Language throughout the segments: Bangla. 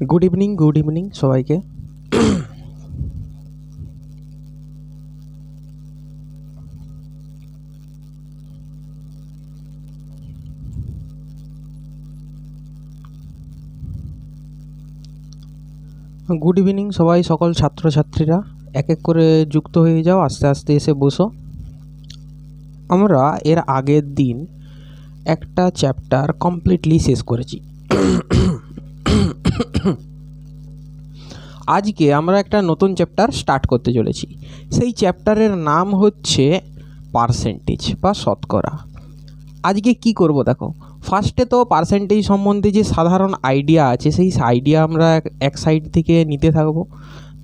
গুড ইভিনিং সবাইকে। গুড ইভিনিং সবাই, সকল ছাত্রছাত্রীরা এক এক করে যুক্ত হয়ে যাও, আস্তে আস্তে এসে বসো। আমরা এর আগের দিন একটা চ্যাপ্টার কমপ্লিটলি শেষ করেছি। আজকে আমরা একটা নতুন চ্যাপ্টার স্টার্ট করতে চলেছি। সেই চ্যাপ্টারের নাম হচ্ছে পার্সেন্টেজ বা শতকরা। আজকে কি করব দেখো, ফার্স্টে তো পার্সেন্টেজ সম্বন্ধে যে সাধারণ আইডিয়া আছে সেই আইডিয়া আমরা এক সাইড থেকে নিতে থাকব।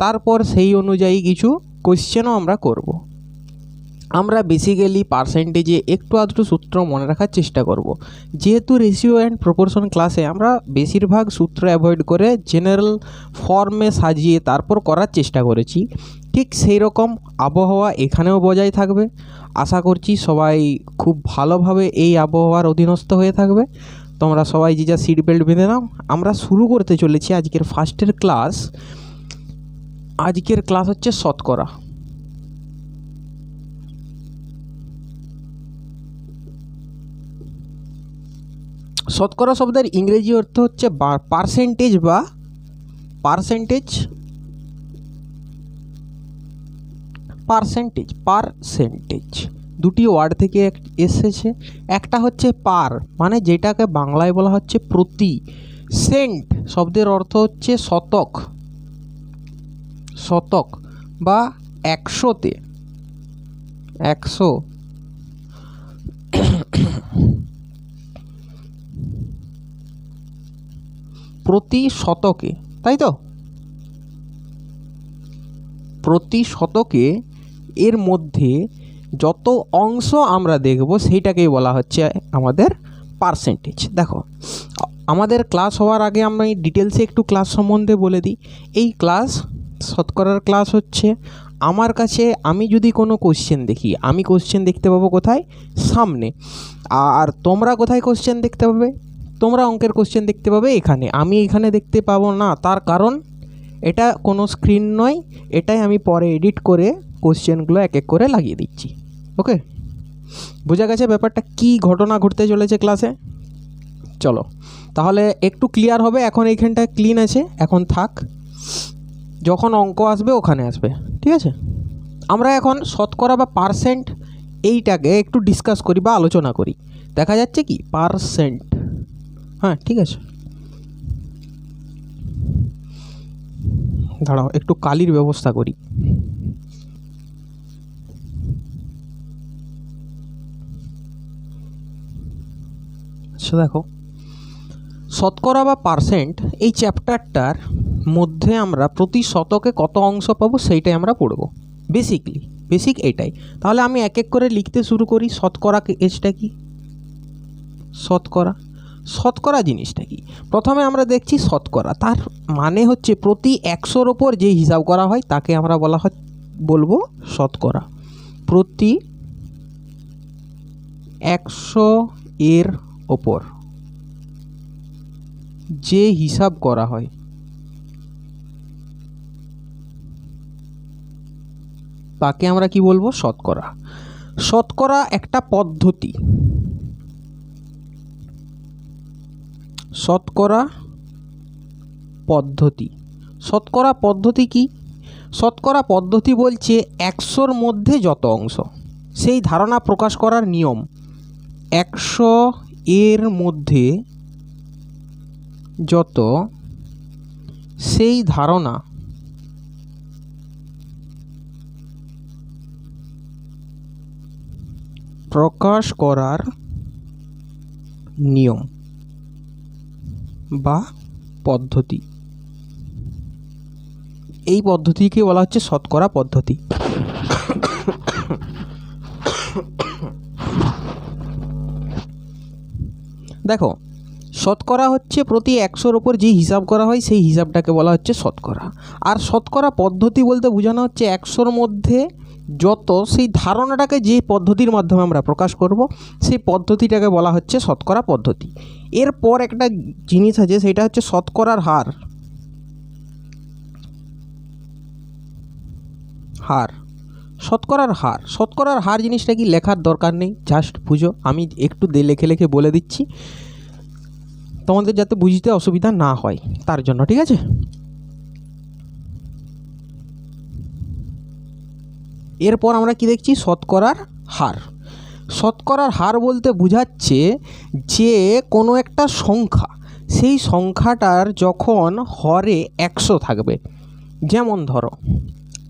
তারপর সেই অনুযায়ী কিছু কোশ্চেনও আমরা করব। আমরা বেসিক্যালি পার্সেন্টেজে একটু আধটু সূত্র মনে রাখার চেষ্টা করব। যেহেতু রেশিও অ্যান্ড প্রপোর্শন ক্লাসে আমরা বেশিরভাগ সূত্র অ্যাভয়েড করে জেনারেল ফর্মে সাজিয়ে তারপর করার চেষ্টা করেছি, ঠিক সেই রকম আবহাওয়া এখানেও বজায় থাকবে। আশা করছি সবাই খুব ভালোভাবে এই আবহাওয়ার অধীনস্থ হয়ে থাকবে। তোমরা সবাই যে যা সিট বেল্ট বেঁধে নাও। আমরা শুরু করতে চলেছি আজকের ফার্স্টের ক্লাস। আজকের ক্লাস হচ্ছে শতকরা। শতকরা শব্দের ইংরেজি অর্থ হচ্ছে পার্সেন্টেজ বা পার্সেন্টেজ দুটি ওয়ার্ড থেকে এসেছে। একটা হচ্ছে পার, মানে যেটাকে বাংলায় বলা হচ্ছে প্রতি। সেন্ট শব্দের অর্থ হচ্ছে শতক বা একশোতে, 100। প্রতি শতকে, তাই তো? প্রতি শতকে এর মধ্যে যত অংশ আমরা দেখব সেইটাকেই বলা হচ্ছে আমাদের পার্সেন্টেজ। দেখো, আমাদের ক্লাস হওয়ার আগে আমরা এই ডিটেলসে একটু ক্লাস সম্বন্ধে বলে দিই। এই ক্লাস শতকরার ক্লাস হচ্ছে আমার কাছে, আমি যদি কোনো কোশ্চেন দেখি, আমি কোশ্চেন দেখতে পাবো কোথায়? সামনে। আর তোমরা কোথায় কোশ্চেন দেখতে পাবে? তোমরা অঙ্কের কোশ্চেন দেখতে পাবে এখানে। আমি এখানে দেখতে পাবো না, তার কারণ এটা কোনো স্ক্রিন নয়, এটাই আমি পরে এডিট করে কোশ্চেনগুলো এক এক করে লাগিয়ে দিচ্ছি। ওকে, বোঝা গেছে ব্যাপারটা? কি ঘটনা ঘটতে চলেছে ক্লাসে? চলো তাহলে একটু ক্লিয়ার হবে। এখন এইখানটায় ক্লিন আছে, এখন থাক, যখন অঙ্ক আসবে ওখানে আসবে, ঠিক আছে? আমরা এখন শতকরা বা পার্সেন্ট এইটাকে একটু ডিসকাস করি বা আলোচনা করি। দেখা যাচ্ছে কি পার্সেন্ট, হ্যাঁ ঠিক আছে। দাঁড়াও একটু কালির ব্যবস্থা করি। আচ্ছা দেখো, শতকরা বা পার্সেন্ট এই চ্যাপ্টারটার মধ্যে আমরা প্রতি শতকে কত অংশ পাবো সেইটাই আমরা পড়ব। বেসিক এটাই। তাহলে আমি এক এক করে লিখতে শুরু করি। শতকরা এজটা কি? শতকরা জিনিসটা কি? প্রথমে আমরা দেখছি শতকরা, তার মানে হচ্ছে প্রতি 100-র ওপর যে হিসাব করা হয় তাকে আমরা বলবো শতকরা। প্রতি 100 এর ওপর যে হিসাব করা হয় তাকে আমরা কি বলবো? শতকরা। শতকরা একটা পদ্ধতি। শতকরা পদ্ধতি কি? শতকরা পদ্ধতি বলছে 100-র মধ্যে যত অংশ, সেই ধারণা প্রকাশ করার নিয়ম। 100 এর মধ্যে যত, সেই ধারণা প্রকাশ করার নিয়ম বা পদ্ধতি। এই পদ্ধতিকে বলা হচ্ছে শতকরা পদ্ধতি। দেখো, শতকরা হচ্ছে প্রতি 100-র ওপর যে হিসাব করা হয় সেই হিসাবটাকে বলা হচ্ছে শতকরা। আর শতকরা পদ্ধতি বলতে বোঝানো হচ্ছে 100-র মধ্যে যত, সেই ধারণাটাকে যে পদ্ধতির মাধ্যমে আমরা প্রকাশ করব সেই পদ্ধতিটাকে বলা হচ্ছে শতকরা পদ্ধতি। এরপর একটা জিনিস আছে, সেটা হচ্ছে শতকরার হার। হার, শতকরার হার। শতকরার হার জিনিসটা কি লেখার দরকার নেই, জাস্ট বুঝো। আমি একটু লিখে লিখে বলে দিচ্ছি তোমাদের যাতে বুঝতে অসুবিধা না হয় তার জন্য, ঠিক আছে। এরপর আমরা কি দেখছি, শতকরার হার। শতকরার হার বলতে বোঝাচ্ছে যে কোনো একটা সংখ্যা, সেই সংখ্যাটার যখন হরে 100 থাকবে, যেমন ধরো,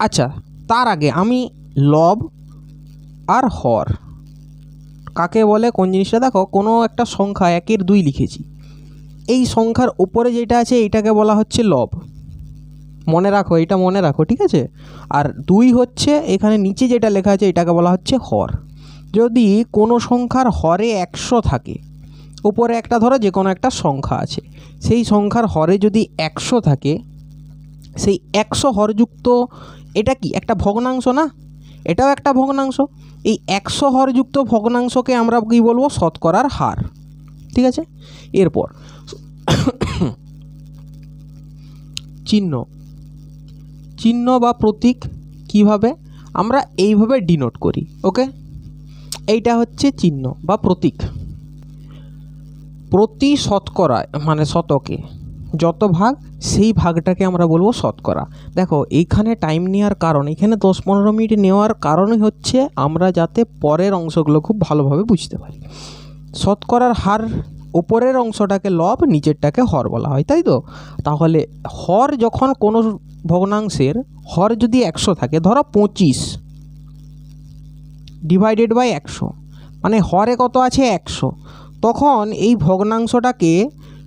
আচ্ছা তার আগে আমি লব আর হর কাকে বলে কোন জিনিসটা দেখো, কোনো একটা সংখ্যা 1-এর 2 লিখেছি, এই সংখ্যার উপরে যেটা আছে এইটাকে বলা হচ্ছে লব, মনে রাখো, এটা মনে রাখো, ঠিক আছে। আর 2 হচ্ছে এখানে নিচে যেটা লেখা আছে এটাকে বলা হচ্ছে হর। যদি কোনো সংখ্যার হরে 100 থাকে, উপরে একটা ধরো যে কোনো একটা সংখ্যা আছে, সেই সংখ্যার হরে যদি 100 থাকে, সেই 100 হরযুক্ত, এটা কি একটা ভগ্নাংশ না, এটাও একটা ভগ্নাংশ, এই 100 হরযুক্ত ভগ্নাংশকে আমরা কি বলবো, শতকরার হার, ঠিক আছে। এরপর চিহ্ন, চিহ্ন বা প্রতীক কিভাবে আমরা এইভাবে ডিনোট করি, ওকে। এইটা হচ্ছে চিহ্ন বা প্রতীক। প্রতি শতকরায় মানে শতকে যত ভাগ, সেই ভাগটাকে আমরা বলবো শতকরা। দেখো এইখানে টাইম নেওয়ার কারণ, এখানে 10-15 মিনিট নেওয়ার কারণই হচ্ছে আমরা যাতে পরের অংশগুলো খুব ভালোভাবে বুঝতে পারি। শতকরার হার উপরের অংশটাকে লব, নিচেরটাকে হর বলা হয়, তাই তো। তাহলে হর যখন কোনো ভগ্নাংশের হর যদি 100 থাকে, ধরো 25 ডিভাইডেড বাই 100, মানে হরে কত আছে 100, তখন এই ভগ্নাংশটাকে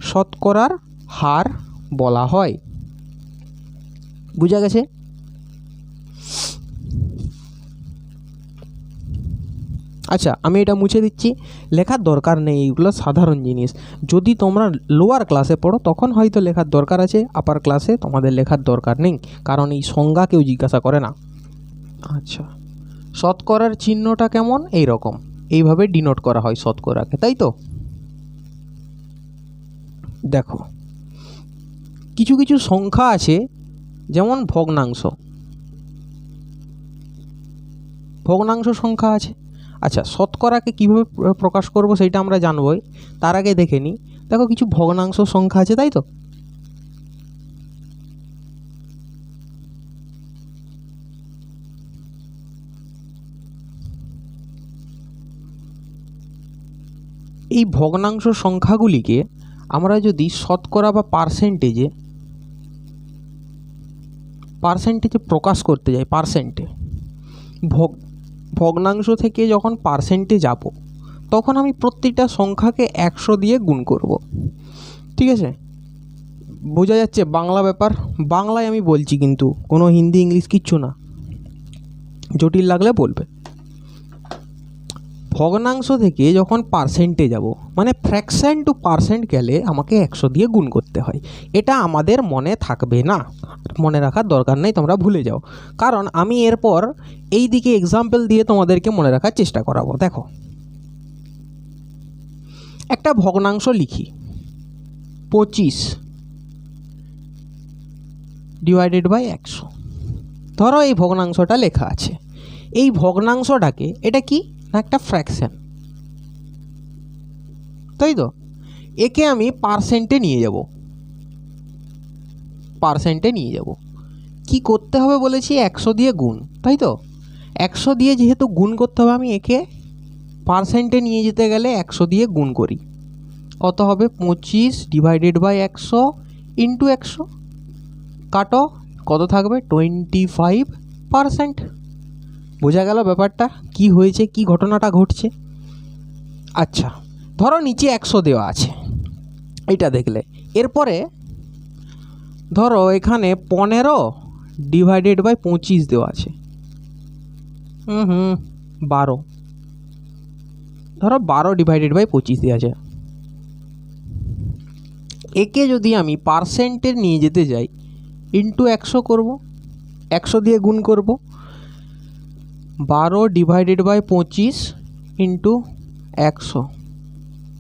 শতকরার হার বলা হয়। বুঝা গেছে? আচ্ছা আমি এটা মুছে দিচ্ছি, লেখার দরকার নেই, এইগুলো সাধারণ জিনিস। যদি তোমরা লোয়ার ক্লাসে পড়ো তখন হয়তো লেখার দরকার আছে, আপার ক্লাসে তোমাদের লেখার দরকার নেই, কারণ এই সংজ্ঞা কেউ জিজ্ঞাসা করে না। আচ্ছা, শতকরার চিহ্নটা কেমন, এই রকম, এইভাবে ডিনোট করা হয় শতকরাকে, তাই তো। দেখো কিছু কিছু সংখ্যা আছে, যেমন ভগ্নাংশ, ভগ্নাংশ সংখ্যা আছে। আচ্ছা শতকরাকে কীভাবে প্রকাশ করব সেটা আমরা জানবই, তার আগে দেখে নিই। দেখো কিছু ভগ্নাংশ সংখ্যা আছে, তাই তো। এই ভগ্নাংশ সংখ্যাগুলিকে আমরা যদি শতকরা বা পার্সেন্টেজে প্রকাশ করতে যাই, পার্সেন্টে, ভগ্নাংশ থেকে যখন পার্সেন্টে যাব, তখন আমি প্রত্যেকটা সংখ্যাকে 100 দিয়ে গুণ করব, ঠিক আছে। বোঝা যাচ্ছে বাংলা ব্যাপার, বাংলায় আমি বলছি কিন্তু, কোনো হিন্দি ইংলিশ কিচ্ছু না, জটিল লাগলে বলবে। ভগ্নাংশ থেকে যখন পার্সেন্টে যাব, মানে ফ্র্যাকশন টু পার্সেন্ট গেলে আমাকে 100 দিয়ে গুণ করতে হয়। এটা আমাদের মনে থাকবে না, মনে রাখার দরকার নেই, তোমরা ভুলে যাও, কারণ আমি এরপর এই দিকে এক্সাম্পল দিয়ে তোমাদেরকে মনে রাখার চেষ্টা করাবো। দেখো একটা ভগ্নাংশ লিখি, 25 ডিভাইডেড বাই 100, ধরো এই ভগ্নাংশটা লেখা আছে। এই ভগ্নাংশটাকে, এটা কি না একটা ফ্র্যাকশন, তাই তো। একে আমি পার্সেন্টে নিয়ে যাব, পার্সেন্টে নিয়ে যাব। কি করতে হবে বলেছি, 100 দিয়ে গুণ, তাই তো। 100 দিয়ে যেহেতু গুণ করতে হবে, আমি একে পার্সেন্টে নিয়ে যেতে গেলে 100 দিয়ে গুণ করি। কত হবে, 25 ডিভাইডেড বাই 100 ইন্টু 100, কাটো, কত থাকবে, 25%। বোঝা গেল ব্যাপারটা কি হয়েছে, কি ঘটনাটা ঘটছে। আচ্ছা ধরো নিচে 100 দেওয়া আছে, এটা দেখলে। এরপরে ধরো এখানে 15 ডিভাইডেড বাই 25 দেওয়া আছে, 12, ধরো 12 ডিভাইডেড বাই 25 দেওয়া আছে। একে যদি আমি পার্সেন্টের নিয়ে যেতে যাই, ইন্টু 100 করব, 100 দিয়ে গুণ করব, 12 ডিভাইডেড বাই 25 ইন্টু 100,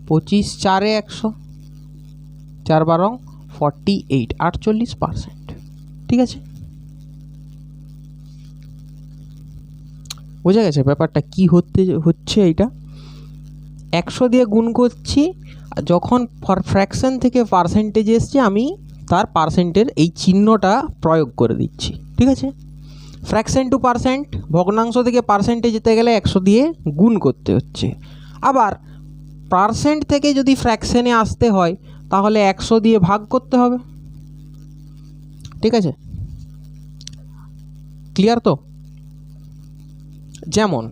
25 4 100, 4 12 48, 48%, ঠিক আছে। বোঝা গেছে ব্যাপারটা কি হচ্ছে এইটা? 100 দিয়ে গুণ করছি, যখন ফ্র্যাকশন থেকে পার্সেন্টেজে এসছে আমি তার পার্সেন্টের এই চিহ্নটা প্রয়োগ করে দিচ্ছি। ঠিক আছে, ফ্র্যাকশন টু পার্সেন্ট, ভগ্নাংশ থেকে পার্সেন্টে যেতে গেলে 100 দিয়ে গুণ করতে হচ্ছে। আবার পার্সেন্ট থেকে যদি ফ্র্যাকশনে আসতে হয় তাহলে 100 দিয়ে ভাগ করতে হবে। ঠিক আছে, ক্লিয়ার তো? যেমন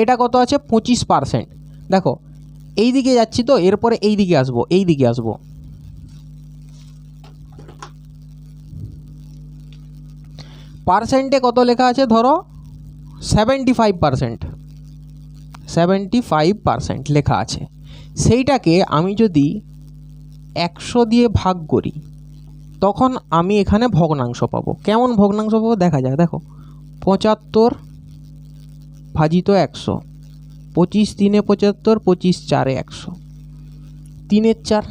এটা কত আছে 25%। দেখো এই দিকে যাচ্ছি তো, এরপরে এই দিকে আসবো, এই দিকে আসবো। পার্সেন্টে কত লেখা আছে? ধরো 75%, 75% লেখা আছে। সেইটাকে আমি যদি 100 দিয়ে ভাগ করি তখন আমি এখানে ভগ্নাংশ পাবো। কেমন ভগ্নাংশ পাবো দেখা যাক। দেখো 75 ভাজিত 100, 25 3 75, 25 4 100, 3 4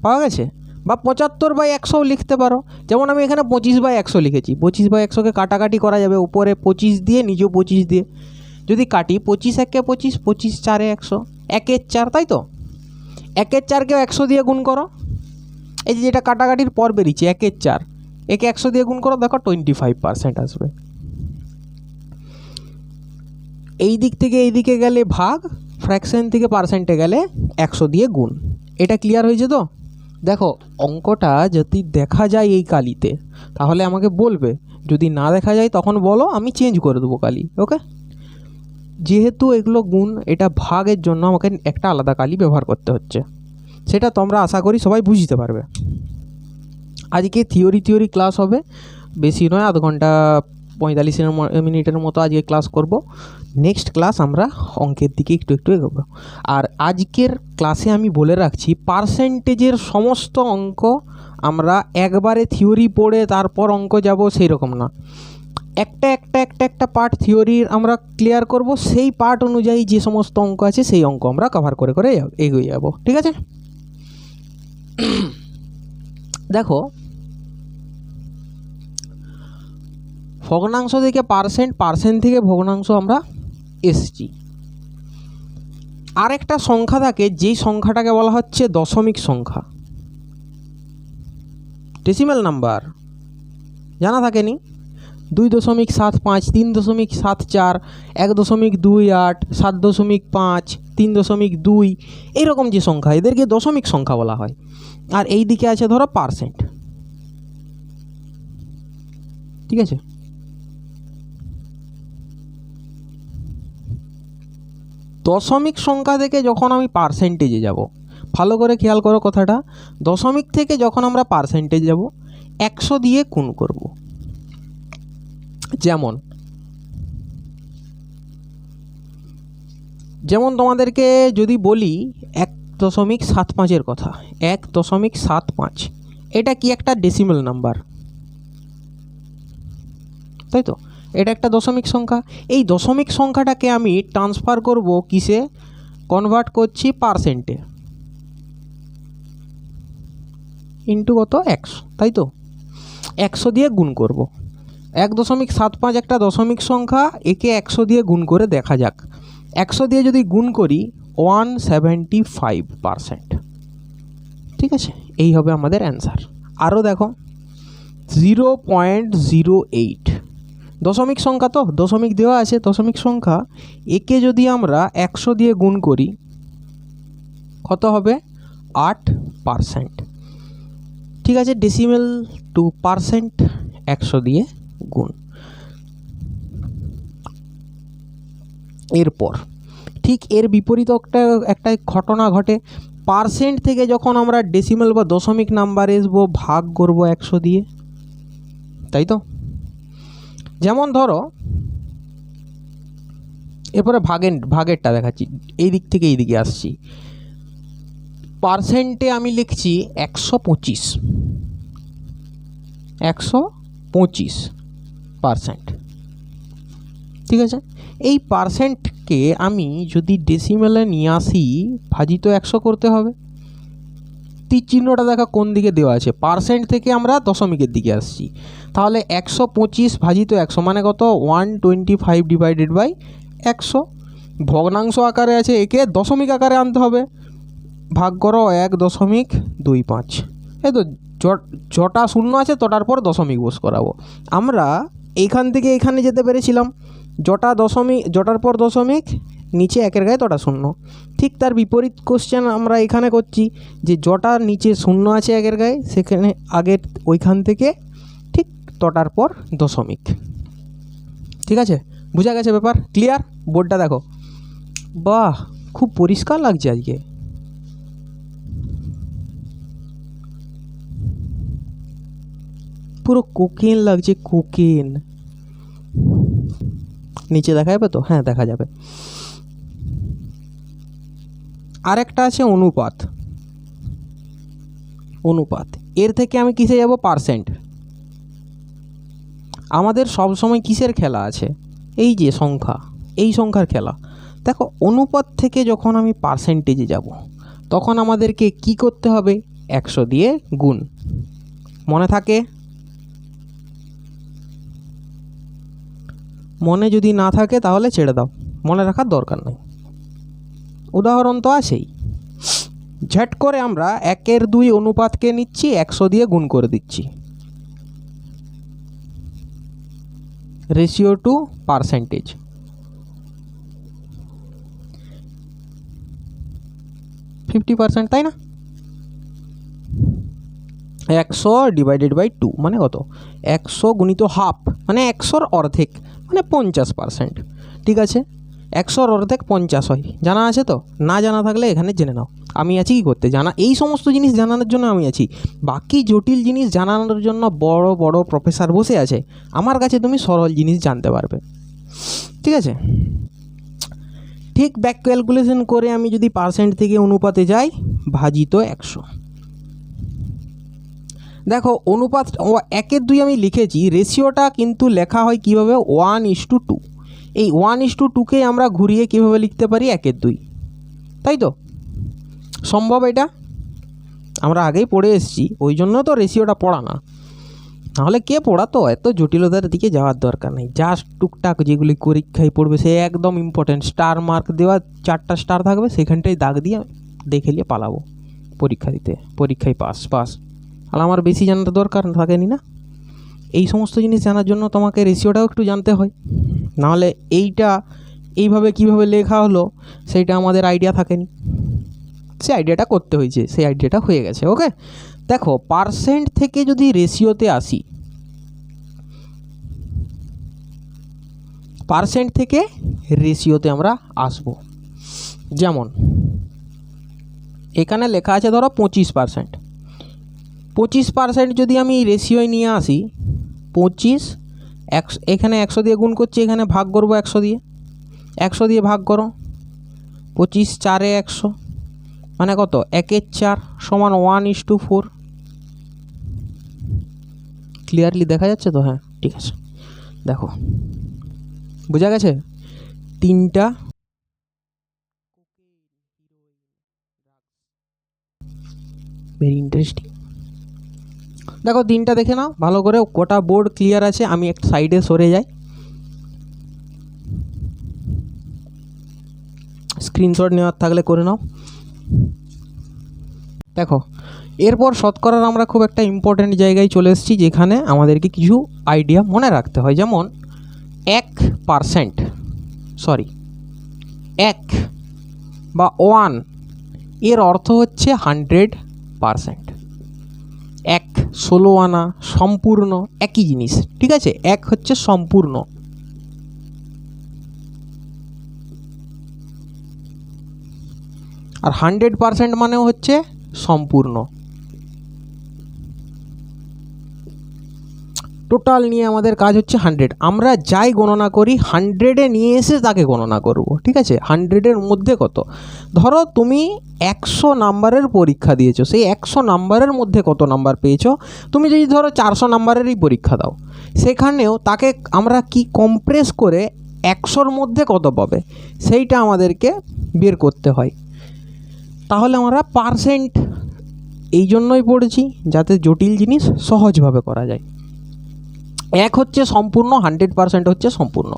পাওয়া গেছে। বা 75/100 লিখতে পারো। যেমন আমি এখানে 25/100 লিখেছি, 25/100কে কাটাকাটি করা যাবে, উপরে 25 দিয়ে নিচেও 25 দিয়ে যদি কাটি, 25 1 25, 25 4 100, 1 4, তাই তো? 1 4কেও 100 দিয়ে গুণ করো। এই যে যেটা কাটাকাটির পর বেরিয়েছে 1 4, একে 100 দিয়ে গুণ করো, দেখো 25% আসবে। এই দিক থেকে এই দিকে গেলে ভাগ, ফ্র্যাকশন থেকে পার্সেন্টে গেলে 100 দিয়ে গুণ। এটা ক্লিয়ার হয়েছে তো? দেখো অঙ্কটা যদি দেখা যায় এই কালিতে তাহলে আমাকে বলবে, যদি না দেখা যায় তখন বলো, আমি চেঞ্জ করে দেবো কালি। ওকে, যেহেতু এগুলো গুণ, এটা ভাগের জন্য আমাকে একটা আলাদা কালি ব্যবহার করতে হচ্ছে, সেটা তোমরা আশা করি সবাই বুঝতে পারবে। আজকে থিওরি ক্লাস হবে, বেশি নয়, আধ ঘন্টা 45 মিনিটের মতো আজকে ক্লাস করব। নেক্সট ক্লাস আমরা অঙ্কের দিকে একটু এগোবো। আর আজকের ক্লাসে আমি বলে রাখছি, পার্সেন্টেজের সমস্ত অঙ্ক আমরা একবারে থিওরি পড়ে তারপর অঙ্ক যাব সেই রকম না। একটা পার্ট থিওরির আমরা ক্লিয়ার করব, সেই পার্ট অনুযায়ী যে সমস্ত অঙ্ক আছে সেই অঙ্ক আমরা কভার করে এগিয়ে যাব। ঠিক আছে, দেখো ভগ্নাংশ থেকে পার্সেন্ট, পার্সেন্ট থেকে ভগ্নাংশ আমরা এসছি। আরেকটা সংখ্যা থাকে, যেই সংখ্যাটাকে বলা হচ্ছে দশমিক সংখ্যা, ডেসিমাল নাম্বার। জানা থাকেনি? 2.75, 3.74, 1.28, 7.5, 3.2, এইরকম যে সংখ্যা, এদেরকে দশমিক সংখ্যা বলা হয়। আর এই দিকে আছে ধরো পার্সেন্ট। ঠিক আছে, দশমিক সংখ্যা থেকে যখন আমি পার্সেন্টেজে যাব, ভালো করে খেয়াল করো কথাটা, দশমিক থেকে যখন আমরা পার্সেন্টেজ যাব 100 দিয়ে গুণ করব। যেমন তোমাদেরকে যদি বলি 1.75 কথা, 1.75, এটা কি একটা ডেসিমাল নাম্বার, তাই তো? এটা একটা দশমিক সংখ্যা। এই দশমিক সংখ্যাটাকে আমি ট্রান্সফার করব কিসে? কনভার্ট করছি পার্সেন্টে, ইন্টু কত? 100, তাই তো? 100 দিয়ে গুণ করব। 1.75 একটা দশমিক সংখ্যা, একে 100 দিয়ে গুণ করে দেখা যাক। 100 দিয়ে যদি গুণ করি 175%। ঠিক আছে, এই হবে আমাদের অ্যান্সার। আরও দেখো 0.08, দশমিক সংখ্যা তো, দশমিক দেওয়া আছে, দশমিক সংখ্যা, একে যদি আমরা 100 দিয়ে গুণ করি কত হবে? 8%। ঠিক আছে, ডেসিমেল টু পার্সেন্ট 100 দিয়ে গুণ। এরপর ঠিক এর বিপরীত একটা ঘটনা ঘটে, পার্সেন্ট থেকে যখন আমরা ডেসিমেল বা দশমিক নাম্বার আসবো ভাগ করব 100 দিয়ে, তাই তো? যেমন ধরো এরপরে ভাগেরটা দেখাচ্ছি, এই দিক থেকে এই দিকে আসছি। পার্সেন্টে আমি লিখছি 125%। ঠিক আছে, এই পার্সেন্টকে আমি যদি ডেসিমেলে নিয়ে আসি, ভাজিত 100 করতে হবে। তীর চিহ্নটা দেখা কোন দিকে দেওয়া আছে, পার্সেন্ট থেকে আমরা দশমিকের দিকে আসছি। তাহলে 125 ভাজিত 100 মানে কত, 125 ডিভাইডেড বাই 100। ভগ্নাংশ আকারে আছে, একে দশমিক আকারে আনতে হবে, ভাগ করো 1.25। এই তো যটা শূন্য আছে তটার পর দশমিক বস করাবো। আমরা এইখান থেকে এখানে যেতে পেরেছিলাম, জটার পর দশমিক, নিচে একের গায়ে তটা শূন্য। ঠিক তার বিপরীত কোশ্চেন আমরা এখানে করছি, যে জটা নিচে শূন্য আছে একের গায়ে, সেখানে আগের ওইখান থেকে ঠিক তটার পর দশমিক। ঠিক আছে, বোঝা গেছে ব্যাপার? ক্লিয়ার? বোর্ডটা দেখো, বাহ খুব পরিষ্কার লাগছে আজকে। পুরো কোকেন লাগছে, কোকেন। নিচে দেখা যাবে তো? হ্যাঁ দেখা যাবে। আরেকটা আছে অনুপাত। অনুপাত এর থেকে আমি কিসে যাব? পার্সেন্ট। আমাদের সব সময় কিসের খেলা আছে? এই যে সংখ্যা, এই সংখ্যার খেলা। দেখো অনুপাত থেকে যখন আমি পার্সেন্টেজে যাব, তখন আমাদেরকে কি করতে হবে? 100 দিয়ে গুণ। মনে থাকে? মনে যদি না থাকে তাহলে ছেড়ে দাও, মনে রাখার দরকার নেই, উদাহরণ তো আছেই। ঝট করে আমরা 1/2 অনুপাতকে নিচ্ছি, 100 দিয়ে গুণ করে দিচ্ছি। Ratio to percentage. %50, তাই না? 100 ডিভাইডেড বাই 2 মানে কত? 100 গুণিত হাফ মানে 100-র অর্ধেক মানে 50%। ঠিক আছে, 100-র অর্ধেক 50 হয়, জানা আছে তো? না জানা থাকলে এখানে জেনে নাও। আমি আছি কি করতে? জানা, এই সমস্ত জিনিস জানানোর জন্য আমি আছি। বাকি জটিল জিনিস জানানোর জন্য বড় বড় প্রফেসর বসে আছে, আমার কাছে তুমি সরল জিনিস জানতে পারবে। ঠিক আছে, ঠিক ব্যাক ক্যালকুলেশন করে আমি যদি পার্সেন্ট থেকে অনুপাতে যাই, ভাজিত 100। দেখো অনুপাত 1/2 আমি লিখেছি, রেশিওটা কিন্তু লেখা হয় কীভাবে? 1:2। এই 1:2কে আমরা ঘুরিয়ে কীভাবে লিখতে পারি? 1/2। তাই তো? সম্ভব এটা? আমরা আগেই পড়ে এসেছি, ওই জন্য তো রেশিওটা পড়া না, নাহলে কে পড়াতো? এত জটিলতার দিকে যাওয়ার দরকার নেই। জাস্ট টুকটাক যেগুলি পরীক্ষায় পড়বে সে একদম ইম্পর্টেন্ট, স্টার মার্ক দেওয়া 4টা স্টার থাকবে, সেখানটাই দাগ দিয়ে দেখে নিয়ে পালাবো পরীক্ষা দিতে, পরীক্ষায় পাস। আর আমার বেশি জানার দরকার থাকেনি না। এই সমস্ত জিনিস জানার জন্য তোমাকে রেশিওটাও একটু জানতে হয়, নাহলে এইভাবে কিভাবে লেখা হলো সেইটা আমাদের আইডিয়া থাকেনি, সেই আইডিয়াটা করতে হয়েছে, সেই আইডিয়াটা হয়ে গেছে। ওকে, দেখো পার্সেন্ট থেকে যদি রেশিওতে আসি, পার্সেন্ট থেকে রেশিওতে আমরা আসব। যেমন এখানে লেখা আছে ধরো 25%। 25% যদি আমি রেশিওয় নিয়ে আসি, 25 এখানে 100 দিয়ে গুণ করছি, এখানে ভাগ করবো 100 দিয়ে, 100 দিয়ে ভাগ করো, 25 4-এ 100 মানে কত? 1/4 সমান 1:4। ক্লিয়ারলি দেখা যাচ্ছে তো? হ্যাঁ ঠিক আছে, দেখো বোঝা গেছে? 3টা ভেরি ইন্টারেস্টিং। দেখো 3টা দেখে নাও ভালো করে, গোটা বোর্ড ক্লিয়ার আছে। আমি একটা সাইডে সরে যাই, স্ক্রিনশট নেওয়ার থাকলে করে নাও। দেখো এরপর শতকরার আমরা খুব একটা ইম্পর্ট্যান্ট জায়গায় চলে এসেছি, যেখানে আমাদেরকে কিছু আইডিয়া মনে রাখতে হয়। যেমন 1% সরি 1 বা 1 এর অর্থ হচ্ছে 100%। 1 16 আনা সম্পূর্ণ একই জিনিস। ঠিক আছে, 1 হচ্ছে সম্পূর্ণ। আর 100% মানেও হচ্ছে সম্পূর্ণ। টোটাল নিয়ে আমাদের কাজ হচ্ছে 100। আমরা যাই গণনা করি 100-এ নিয়ে এসে তাকে গণনা করব। ঠিক আছে, 100-এর মধ্যে কত? ধরো তুমি 100 নাম্বারের পরীক্ষা দিয়েছো, সেই 100 নাম্বারের মধ্যে কত নাম্বার পেয়েছো? তুমি যদি ধরো 400 নাম্বারেরই পরীক্ষা দাও, সেখানেও তাকে আমরা কি কম্প্রেস করে 100-র মধ্যে কত পাবে সেইটা আমাদেরকে বের করতে হয়। তাহলে আমরা পার্সেন্ট এই জন্যই পড়েছি যাতে জটিল জিনিস সহজভাবে করা যায়। এক হচ্ছে সম্পূর্ণ, 100% হচ্ছে সম্পূর্ণ।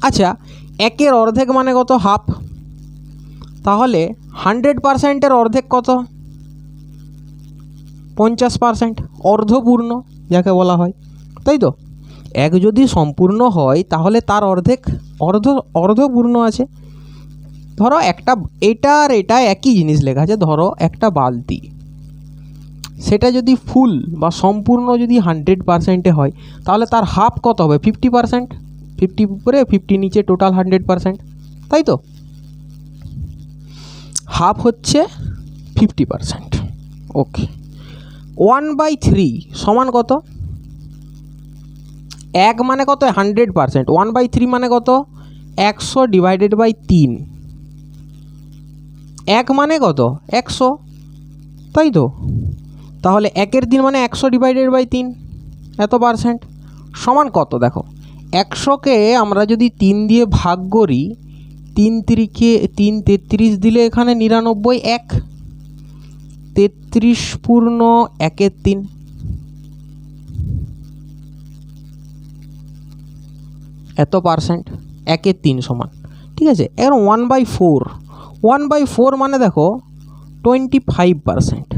আচ্ছা, একের অর্ধেক মানে কত? হাফ। তাহলে 100%-এর অর্ধেক কত? 50%, অর্ধপূর্ণ যাকে বলা হয়, তাই তো? এক যদি সম্পূর্ণ হয় তাহলে তার অর্ধেক অর্ধপূর্ণ আছে। ধরো একটা, এটা আর এটা একই জিনিস লেখা আছে, ধরো একটা বালতি, সেটা যদি ফুল বা সম্পূর্ণ যদি 100%-এ হয় তাহলে তার হাফ কত হবে? 50%। 50 উপরে 50 নিচে, টোটাল 100%, তাই তো? হাফ হচ্ছে 50%। ওকে, 1/3 সমান কত? এক মানে কত? 100%। 1/3 মানে কত? 100/3। এক মানে কত? 100, তাই তো? তাহলে 1/3 মানে 100/3, এত পার্সেন্ট সমান কত? দেখো, 100কে আমরা যদি 3 দিয়ে ভাগ করি, 3 3 33 দিলে এখানে 99, 1 33 পূর্ণ 1/3, এত পার্সেন্ট, 1/3 সমান, ঠিক আছে? এর 1/4 মানে দেখো 25%,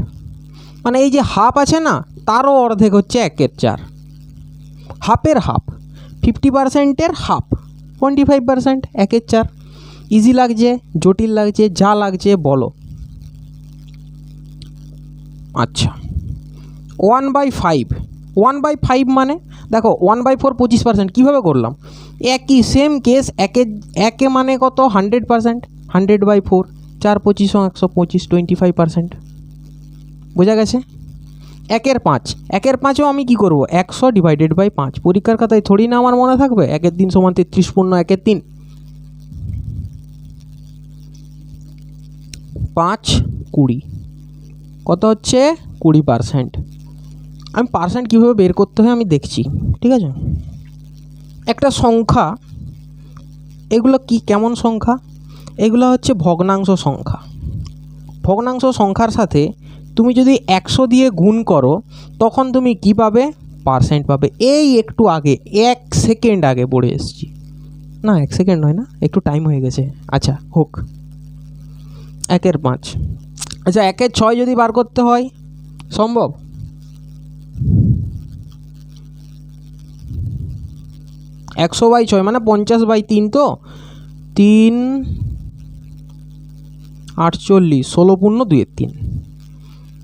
মানে এই যে হাফ আছে না, তারও অর্ধেক হচ্ছে 1/4। হাফের হাফ, 50%-এর হাফ 25%, 1/4। ইজি লাগছে, জটিল লাগছে, যা লাগছে বলো। আচ্ছা, 1/5 মানে দেখো 1/4 25%, কীভাবে করলাম? একই সেম কেস। একে মানে কত? 100%, 100/4, 4 25 125, 25%, বোঝা গেছে? 1/5 আমি কি করব? 100/5। পরীক্ষার খাতায় থোড়ি না আমার মনে থাকবে 1/3 সমান 33 পূর্ণ 1/3। 5 20 কত হচ্ছে? 20%। আমি পার্সেন্ট কীভাবে বের করতে হয় আমি দেখছি, ঠিক আছে? একটা সংখ্যা, এগুলো কি কেমন সংখ্যা? এগুলো হচ্ছে ভগ্নাংশ সংখ্যা। ভগ্নাংশ সংখ্যার সাথে তুমি যদি 100 দিয়ে গুণ করো তখন তুমি কি পাবে? পার্সেন্ট পাবে। এই একটু আগে, 1 সেকেন্ড আগে পড়ে এসেছি, না 1 সেকেন্ড নয়, না একটু টাইম হয়ে গেছে। আচ্ছা হোক, 1/5। আচ্ছা, 1/6 যদি বার করতে হয় সম্ভব? একশো বাই 6 মানে 50/3, তো 3 48, 16 পূর্ণ 2/3।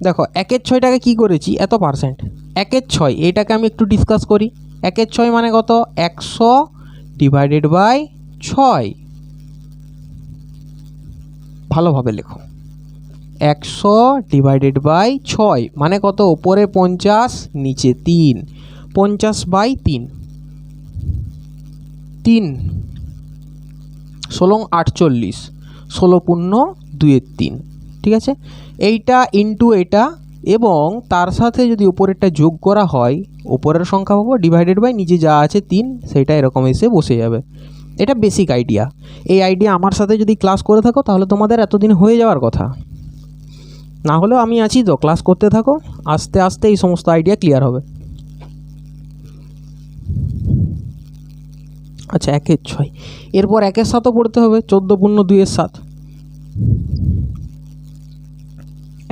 দেখো 1/6টাকে কী করেছি? এত পার্সেন্ট। 1/6 এটাকে আমি একটু ডিসকাস করি। 1/6 মানে কত? 100/6। ভালোভাবে লেখো, 100/6 মানে কত? ওপরে 50, নিচে 3, 50/3, 3 16 48, 16 পূর্ণ 2/3, ঠিক আছে? এইটা ইন্টু এটা, এবং তার সাথে যদি উপরেরটা যোগ করা হয় উপরের সংখ্যা পাবো, ডিভাইডেড বাই নিচে যা আছে 3, সেটা এরকম এসে বসে যাবে। এটা বেসিক আইডিয়া। এই আইডিয়া আমার সাথে যদি ক্লাস করে থাকো তাহলে তোমাদের এতদিন হয়ে যাওয়ার কথা। না হলেও আমি আছি তো, ক্লাস করতে থাকো, আস্তে আস্তে এই সমস্ত আইডিয়া ক্লিয়ার হবে। আচ্ছা, 1/6, এরপর 1/7 পড়তে হবে। 14 পূর্ণ 2/7,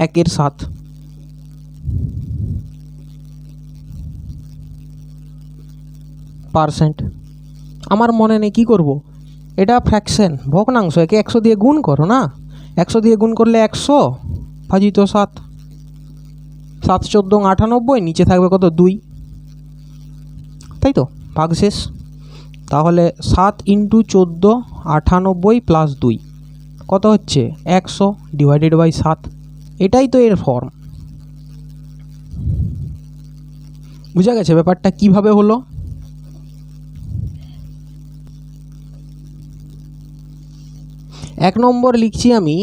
1/7 পার্সেন্ট। আমার মনে নেই কী করব, এটা ফ্র্যাকশন, ভগ্নাংশ, একে 100 দিয়ে গুণ করো না। 100 দিয়ে গুণ করলে 100 ভাজিত 7, 7 14 98, নিচে থাকবে কত? 2, তাই তো? ভাগ শেষ। তাহলে 7 × 14 98 প্লাস 2 কত হচ্ছে? 100 ডিভাইডেড বাই 7। এটাই তো এর ফর্ম। বুঝা গেছে ব্যাপারটা কিভাবে হলো? এক নম্বর লিখছি আমি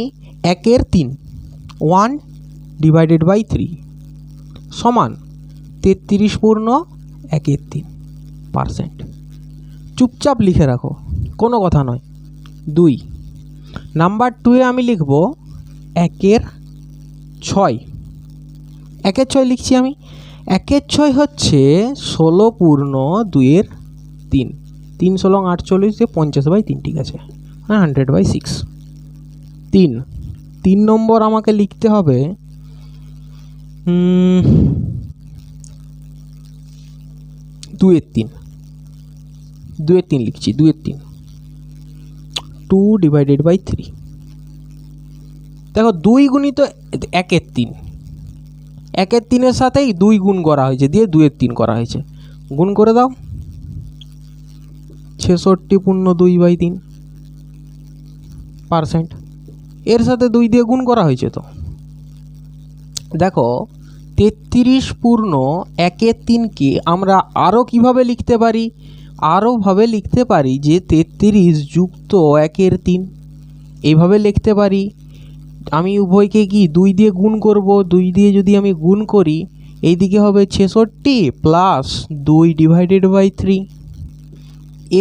1/3, 1/3 সমান 33 পূর্ণ 1/3%। চুপচাপ লিখে রাখো, কোনো কথা নয়। 2 নাম্বার 2-এ আমি লিখব 1/6 1 এর 6 লিখছি আমি। 1 এর 6 হচ্ছে 16 পূর্ণ 2 এর 3, 3 16 48 দিয়ে 50/3, ঠিক আছে, 100/6। 3 নম্বর আমাকে লিখতে হবে 2 এর 3, 2 এর 3 লিখছি, 2 এর 3, 2/3। দেখো 2 গুণিত 1 এর 3, 1 এর 3 এর সাথেই 2 গুণ করা হয়েছে, দিয়ে 2 এর 3 করা হয়েছে, গুণ করে দাও, 66/2/3%। এর সাথে 2 দিয়ে গুণ করা হয়েছে। তো দেখো 33 পূর্ণ 1 এর 3কে আমরা আরও কীভাবে লিখতে পারি, আরোভাবে লিখতে পারি যে 33 যুক্ত 1 এর 3, এইভাবে লিখতে পারি। আমি উভয়কে কি 2 দিয়ে গুণ করব, 2 দিয়ে যদি আমি গুণ করি এইদিকে হবে 66 প্লাস 2/3।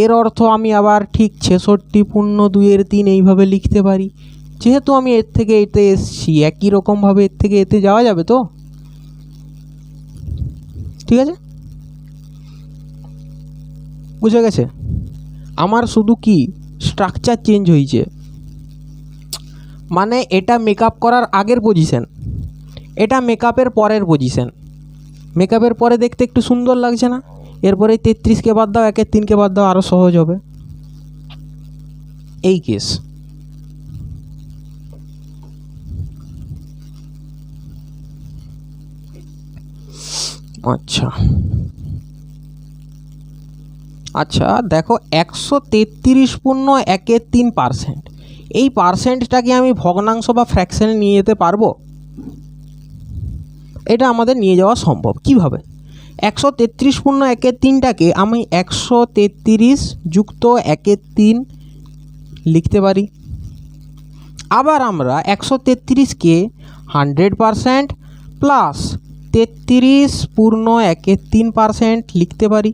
এর অর্থ আমি আবার ঠিক 66 পূর্ণ 2 এর 3 এইভাবে লিখতে পারি। যেহেতু আমি এর থেকে এতে এসছি, একই রকমভাবে এর থেকে এতে যাওয়া যাবে। তো ঠিক আছে, বুঝে গেছে? আমার শুধু কি স্ট্রাকচার চেঞ্জ হয়েছে, মানে এটা মেকআপ করার আগের পজিশন, এটা মেকআপের পরের পজিশন। মেকআপের পরে দেখতে একটু সুন্দর লাগছে না? এরপরে 33কে বাদ দাও, 1 এর 3কে বাদ দাও, আরও সহজ হবে। এই কেস। আচ্ছা দেখো 133 পূর্ণ 1 এর 3%, এই পার্সেন্টটাকে আমি ভগ্নাংশ বা ফ্র্যাকশনে নিয়ে যেতে পারবো? এটা আমাদের নিয়ে যাওয়া সম্ভব। কিভাবে? 133 পূর্ণ 1 এর 3টাকে আমি 133 যুক্ত 1 এর 3 লিখতে পারি। আবার আমরা 133কে 100% প্লাস 33 পূর্ণ 1 এর 3% লিখতে পারি।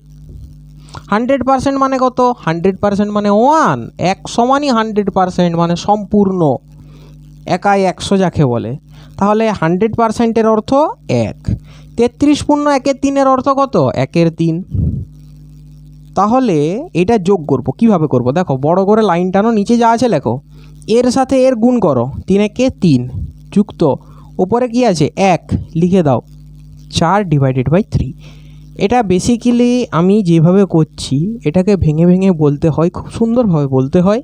100% মানে কত? 100% মানে 1, 1 সমানই 100% মানে সম্পূর্ণ, একাই 100 যাকে বলে। তাহলে 100%-এর অর্থ 1। 33 পূর্ণ 1 এর 3-এর অর্থ কত? 1 এর 3। তাহলে এটা যোগ করব। কিভাবে করব? দেখো বড় করে লাইন টানো, নিচে যা আছে লেখো, এর সাথে এর গুণ করো, 3 একে 3 যুক্ত ওপরে কি আছে 1 লিখে দাও, 4/3। এটা বেসিক্যালি আমি যেভাবে করছি এটাকে ভেঙে ভেঙে বলতে হয়, খুব সুন্দরভাবে বলতে হয়,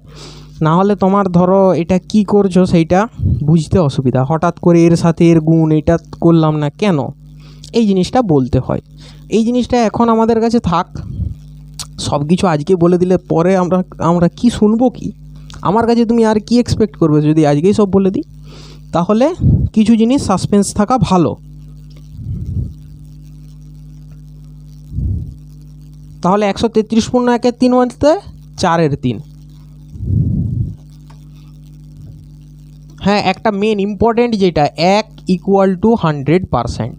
না হলে তোমার ধরো এটা কি করছো সেইটা বুঝতে অসুবিধা। হঠাৎ করে এর সাথে এর গুণ এটা করলাম না কেন, এই জিনিসটা বলতে হয়। এই জিনিসটা এখন আমাদের কাছে থাক, সব কিছু আজকে বলে দিলে পরে আমরা কি শুনবো? কি আমার কাছে তুমি আর কি এক্সপেক্ট করবে যদি আজকেই সব বলে দিই? তাহলে কিছু জিনিস সাসপেন্স থাকা ভালো। তাহলে 133 পূর্ণ 1 এর 3 বলতে 4 এর 3। হ্যাঁ, একটা মেন ইম্পর্টেন্ট যেটা 1 = 100%,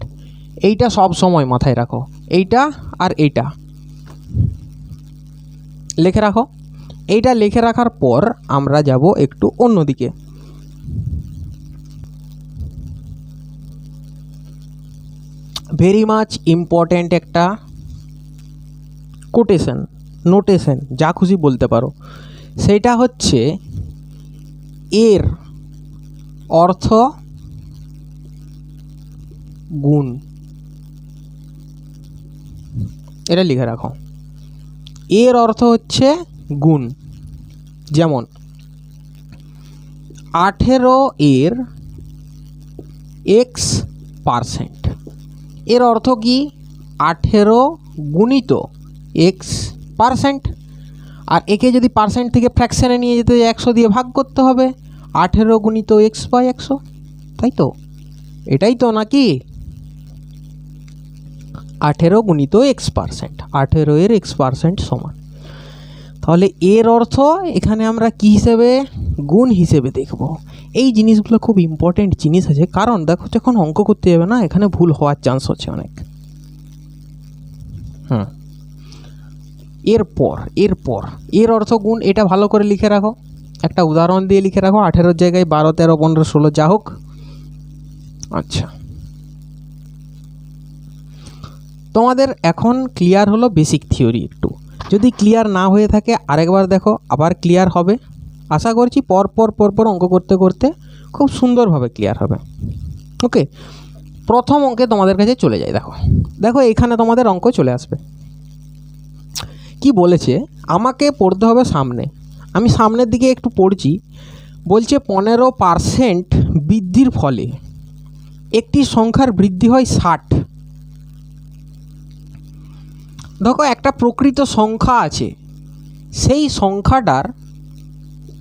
এইটা সব সময় মাথায় রাখো। এইটা আর এইটা লিখে রাখো। এইটা লিখে রাখার পর আমরা যাব একটু অন্যদিকে। ভেরি মাচ ইম্পর্ট্যান্ট একটা কোটেশন, নোটেশন, যা খুশি বলতে পারো। সেটা হচ্ছে এর অর্থ গুণ। এটা লিখে রাখো, এর অর্থ হচ্ছে গুণ। যেমন 18 এর x%, এর অর্থ কি? 18 গুণিত x%। আর একে যদি পার্সেন্ট থেকে ফ্র্যাকশানে নিয়ে যেতে 100 দিয়ে ভাগ করতে হবে, 18 গুণিত x/100, তাই তো? এটাই তো নাকি? 18 গুণিত x%, 18 এর x% সমান। তাহলে এর অর্থ এখানে আমরা কি হিসেবে? গুণ হিসেবে দেখব। এই জিনিসগুলো খুব ইম্পর্টেন্ট জিনিস আছে, কারণ দেখো যখন অঙ্ক করতে যাবে না, এখানে ভুল হওয়ার চান্স হচ্ছে অনেক। এরপর এর অর্থ গুণ, এটা ভালো করে লিখে রাখো। একটা উদাহরণ দিয়ে লিখে রাখো, 18 জায়গায় 12, 13, 15, 16 যা হোক। আচ্ছা, তোমাদের এখন ক্লিয়ার হলো বেসিক থিওরি। একটু যদি ক্লিয়ার না হয়ে থাকে আরেকবার দেখো, আবার ক্লিয়ার হবে। আশা করছি পরপর অঙ্ক করতে করতে খুব সুন্দরভাবে ক্লিয়ার হবে। ওকে, প্রথম অঙ্কে তোমাদের কাছে চলে যায়। দেখো দেখো এখানে তোমাদের অঙ্ক চলে আসবে। কি বলেছে, আমাকে পড়তে হবে সামনে। আমি সামনের দিকে একটু পড়ছি। বলছে 15% বৃদ্ধির ফলে একটি সংখ্যার বৃদ্ধি হয় 60। দেখো একটা প্রকৃত সংখ্যা আছে, সেই সংখ্যাটার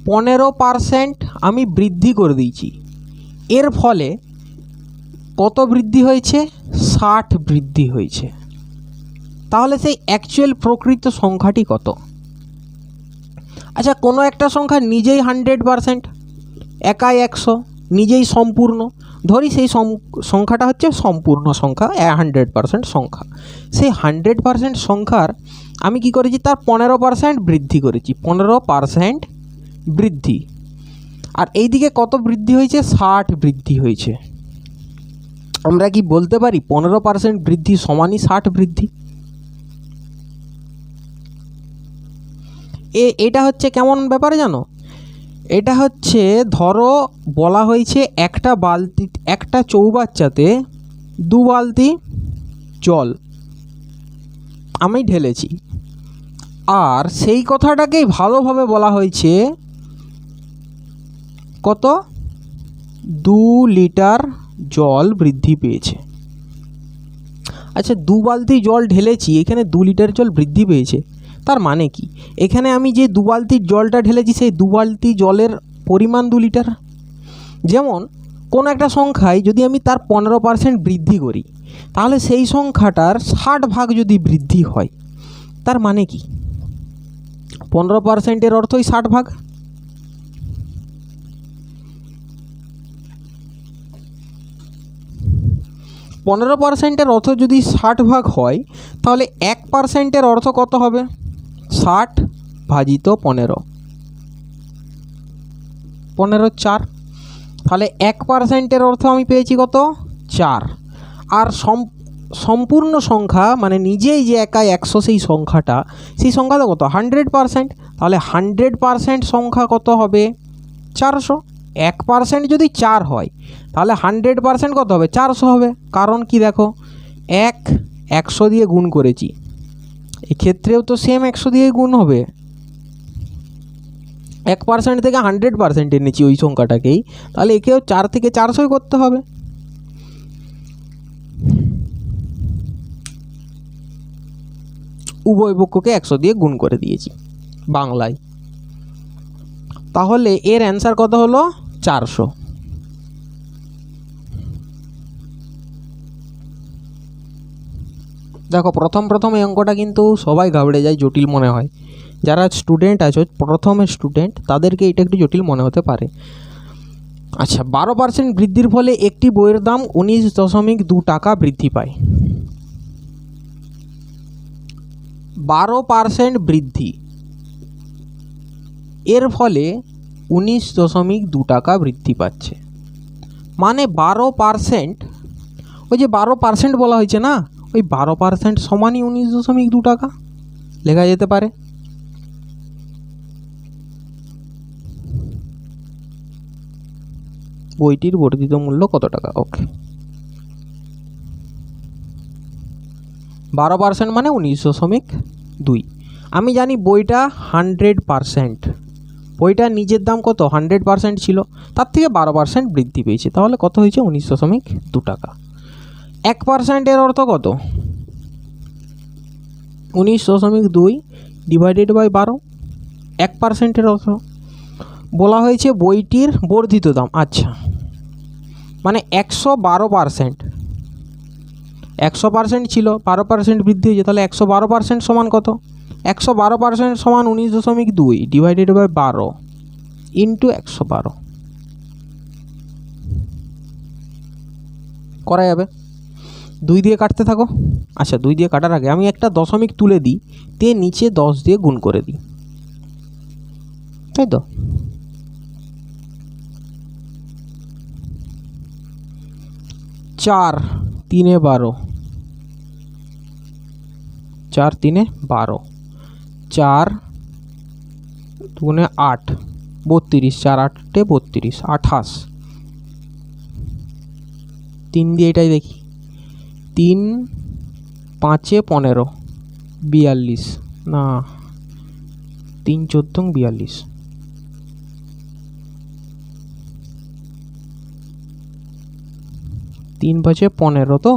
15% আমি বৃদ্ধি করে দিয়েছি, এর ফলে কত বৃদ্ধি হয়েছে? 60 বৃদ্ধি হয়েছে। তাহলে সেই অ্যাকচুয়াল প্রকৃত সংখ্যাটি কত? আচ্ছা, কোনো একটা সংখ্যা নিজেই 100%, একাই 100, নিজেই সম্পূর্ণ, ধরি সেই সংখ্যাটা হচ্ছে সম্পূর্ণ সংখ্যা, 100% সংখ্যা। সেই 100% সংখ্যার আমি কি করেছি, তার 15% বৃদ্ধি করেছি, 15% বৃদ্ধি। আর এইদিকে কত বৃদ্ধি হয়েছে? 60 বৃদ্ধি হয়েছে। আমরা কি বলতে পারি 15% বৃদ্ধি সমানই 60 বৃদ্ধি? এটা হচ্ছে কেমন ব্যাপারে জানো? এটা হচ্ছে ধরো বলা হয়েছে একটা চৌবাচ্চাতে 2 বালতি জল আমি ঢেলেছি, আর সেই কথাটাকেই ভালোভাবে বলা হয়েছে কত? 2 লিটার জল বৃদ্ধি পেয়েছে। আচ্ছা, 2 বালতি জল ঢেলেছি, এখানে 2 লিটার জল বৃদ্ধি পেয়েছে, তার মানে কি? এখানে আমি যে 2 বালতির জলটা ঢেলেছি সেই 2 বালতি জলের পরিমাণ 2 লিটার। যেমন কোনো একটা সংখ্যায় যদি আমি তার 15% বৃদ্ধি করি, তাহলে সেই সংখ্যাটার 60 ভাগ যদি বৃদ্ধি হয়, তার মানে কি? 15%-এর অর্থই 60 ভাগ। পনেরো পার্সেন্টের অর্থ যদি 60 ভাগ হয়, তাহলে 1%-এর অর্থ কত হবে? 60 ভাজিত 15, 15×4। তাহলে 1%-এর অর্থ আমি পেয়েছি কত? 4। আর সম্পূর্ণ সংখ্যা মানে নিজেই যে একাই 100 সেই সংখ্যাটা কত? 100%। তাহলে 100% সংখ্যা কত হবে? 400। 1% যদি 4 হয়, তাহলে 100% কত হবে? 400 হবে। কারণ কি দেখো, 100 দিয়ে গুণ করেছি, এক্ষেত্রেও তো সেম 100 দিয়ে গুণ হবে। 1% থেকে 100% এনেছি ওই সংখ্যাটাকেই, তাহলে একেও 4 থেকে 400 করতে হবে। উভয় পক্ষকে 100 দিয়ে গুণ করে দিয়েছি বাংলায়। তাহলে এর অ্যান্সার কত হলো? 400। দেখো প্রথম এই অঙ্কটা কিন্তু সবাই ঘাবড়ে যায়, জটিল মনে হয়। যারা স্টুডেন্ট আছো, প্রথমের স্টুডেন্ট, তাদেরকে এটা একটু জটিল মনে হতে পারে। আচ্ছা, 12% বৃদ্ধির ফলে একটি বইয়ের দাম 19.2 টাকা বৃদ্ধি পায়। 12% বৃদ্ধি, এর ফলে 19.2 টাকা বৃদ্ধি পাচ্ছে। মানে 12%, ওই যে 12% বলা হয়েছে না, ওই 12% সমানই 19.2 টাকা লেখা যেতে পারে। বইটির বর্ধিত মূল্য কত টাকা? ওকে, 12% মানে 19.2। আমি জানি বইটা 100%, বইটা নিজের দাম কত? 100% ছিল, তার থেকে 12% বৃদ্ধি পেয়েছে, তাহলে কত হয়েছে? 19.2 টাকা। 1%-এর অর্থ কত? 19.2 ডিভাইডেড বাই 12। 1%-এর অর্থ বলা হয়েছে বইটির বর্ধিত দাম। আচ্ছা, মানে 112%, 100% ছিল, 12% বৃদ্ধি হয়েছে, তাহলে 112% সমান কত? 112% সমান 19.2 ডিভাইডেড বাই 12 ইন্টু 112 করা যাবে। 2 দিয়ে কাটতে থাকো। আচ্ছা, 2 দিয়ে কাটার আগে আমি একটা দশমিক তুলে দিই, তে নিচে 10 দিয়ে গুণ করে দিই, তাই তো? চার 3 এ 12, 4 3 12, 4 2 8, 32, 4 8 32, 28, 3 দিয়ে এটাই দেখি, 3 5 15, 42, না 3 14 42, 3 5 15 তো,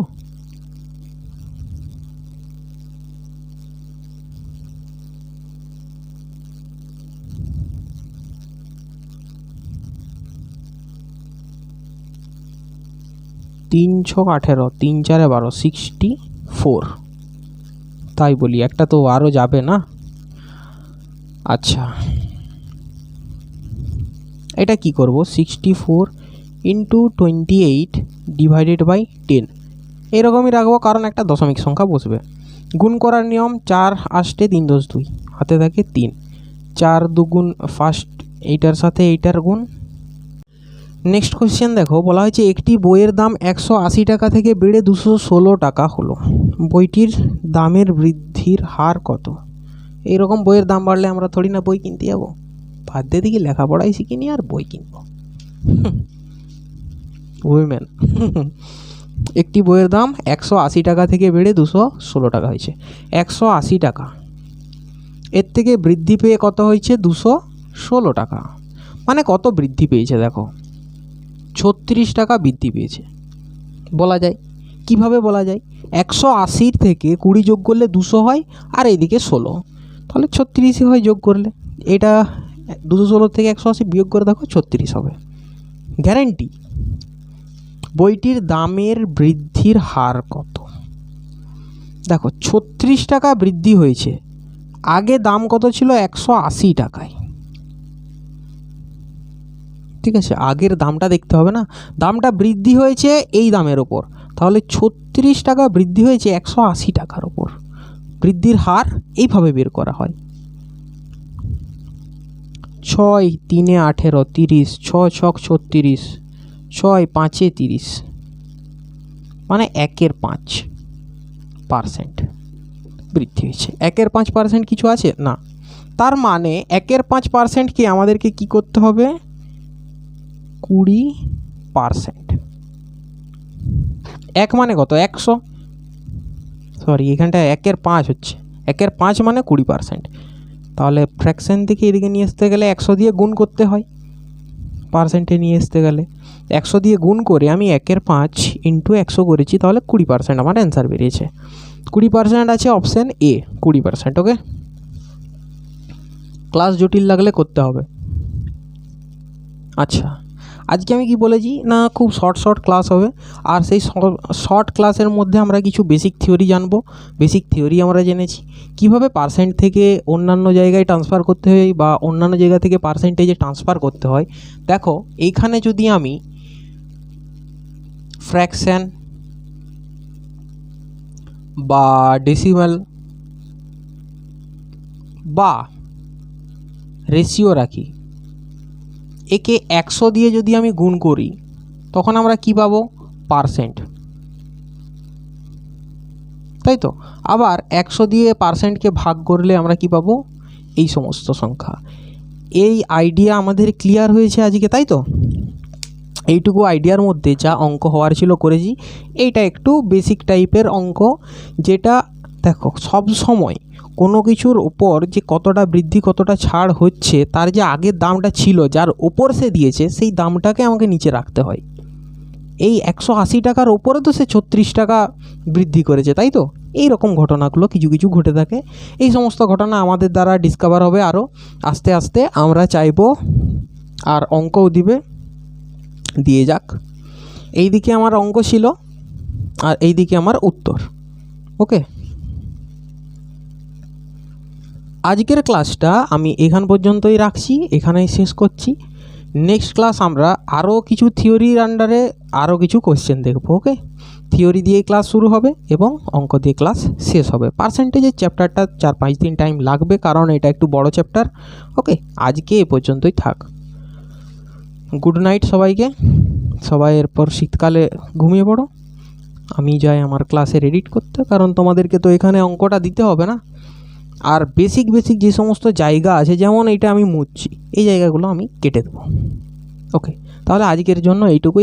তিন 6 18, 3 4 12, 64, তাই বলি, একটা তো আরও যাবে না। আচ্ছা, এটা কি করব, 64 ইন্টু 28 ডিভাইডেড বাই 10 এরকমই রাখবো, কারণ একটা দশমিক সংখ্যা বসবে। গুণ করার নিয়ম, 4 8 3 10 2, হাতে থাকে 3, 4 2 ফার্স্ট এইটার সাথে এইটার গুণ। নেক্সট কোশ্চেন দেখো, বলা হয়েছে একটি বইয়ের দাম 180 টাকা থেকে বেড়ে 216 টাকা হলো, বইটির দামের বৃদ্ধির হার কত? এইরকম বইয়ের দাম বাড়লে আমরা থোড়ি না বই কিনতে যাবো, বাধ্যে দিকে লেখাপড়াই শিখিনি আর বই কিনবো। উইমেন। একটি বইয়ের দাম 180 টাকা থেকে বেড়ে 216 টাকা হয়েছে। 180 টাকা, এর থেকে বৃদ্ধি পেয়ে কত হয়েছে? 216 টাকা। মানে কত বৃদ্ধি পেয়েছে দেখো, 36 টাকা বৃদ্ধি পেয়েছে বলা যায়। কিভাবে বলা যায়? 180 থেকে 20 যোগ করলে 200 হয়, আর এইদিকে 16, তাহলে 36 হয় যোগ করলে। এটা 216 থেকে 180 বিয়োগ করে দেখো 36 হবে। গ্যারেন্টি। বইটির দামের বৃদ্ধির হার কত? দেখো 36 টাকা বৃদ্ধি হয়েছে, আগে দাম কত ছিল? 180 টাকায়। ঠিক আছে, আগের দামটা দেখতে হবে না, দামটা বৃদ্ধি হয়েছে এই দামের ওপর, তাহলে 36 টাকা বৃদ্ধি হয়েছে 180 টাকার ওপর। বৃদ্ধির হার এইভাবে বের করা হয়। 6 3 18 30, 6 6 36, 6 5 30, মানে 1/5% বৃদ্ধি হয়েছে। 1/5% কিছু আছে না, তার মানে 1/5%কে আমাদেরকে কি করতে হবে? 20%। এক মানে কত? 100, সরি এখানটা 1/5 হচ্ছে, 1/5 মানে 20%। তাহলে ফ্র্যাকশন থেকে এদিকে নিয়ে আসতে গেলে 100 দিয়ে গুণ করতে হয়, পার্সেন্টে নিয়ে আসতে গেলে 100 দিয়ে গুণ করে আমি 1/5 ইন্টু 100 করেছি, তাহলে 20% আমার অ্যান্সার বেরিয়েছে। 20% আছে অপশান এ, 20%। ওকে, ক্লাস জটিল লাগলে করতে হবে। আচ্ছা, আজকে আমি কি বলেছি না, খুব শর্ট ক্লাস হবে, আর সেই শর্ট ক্লাসের মধ্যে আমরা কিছু বেসিক থিওরি জানবো। বেসিক থিওরি আমরা জেনেছি কিভাবে পার্সেন্ট থেকে অন্যান্য জায়গায় ট্রান্সফার করতে হয়, বা অন্যান্য জায়গা থেকে পার্সেন্টেজে ট্রান্সফার করতে হয়। দেখো এইখানে যদি আমি ফ্র্যাকশন বা ডেসিমাল বা রেশিও রাখি, একে 100 দিয়ে যদি আমি গুণ করি, তখন আমরা কি পাবো? পার্সেন্ট, তাই তো। আবার 100 দিয়ে পার্সেন্টকে ভাগ করলে আমরা কি পাবো? এই সমস্ত সংখ্যা। এই আইডিয়া আমাদের ক্লিয়ার হয়েছে আজকে, তাই তো। এইটুকু আইডিয়ার মধ্যে যা অঙ্ক হওয়ার ছিল করেছি। এইটা একটু বেসিক টাইপের অঙ্ক, যেটা দেখো সব সময় কোনো কিছুর ওপর যে কতটা বৃদ্ধি কতটা ছাড় হচ্ছে, তার যে আগের দামটা ছিল যার ওপর সে দিয়েছে, সেই দামটাকে আমাকে নিচে রাখতে হয়। এই 180 টাকার ওপরে তো সে 36 টাকা বৃদ্ধি করেছে, তাই তো। এই রকম ঘটনাগুলো কিছু কিছু ঘটে থাকে। এই সমস্ত ঘটনা আমাদের দ্বারা ডিসকভার হবে আরও আস্তে আস্তে, আমরা চাইবো। আর অঙ্কও দিয়ে যাক। এই দিকে আমার অঙ্ক ছিল, আর এই দিকে আমার উত্তর। ওকে, আজকের ক্লাসটা আমি এখান পর্যন্তই রাখছি, এখানেই শেষ করছি। নেক্সট ক্লাস আমরা আরও কিছু থিওরির আন্ডারে আরও কিছু কোশ্চেন দেখব। ওকে, থিওরি দিয়ে ক্লাস শুরু হবে এবং অঙ্ক দিয়ে ক্লাস শেষ হবে। পার্সেন্টেজের চ্যাপ্টারটা 4-5 দিন টাইম লাগবে, কারণ এটা একটু বড় চ্যাপ্টার। ওকে, আজকে এ পর্যন্তই থাক। গুড নাইট সবাইকে। সবাই এরপর শীতকালে ঘুমিয়ে পড়ো। আমি যাই আমার ক্লাসের এডিট করতে, কারণ তোমাদেরকে তো এখানে অঙ্কটা দিতে হবে না। আর বেসিক যে সমস্ত জায়গা আছে, যেমন এইটা আমি মুছছি, এই জায়গাগুলো আমি কেটে দেবো। ওকে, তাহলে আজকের জন্য এইটুকুই।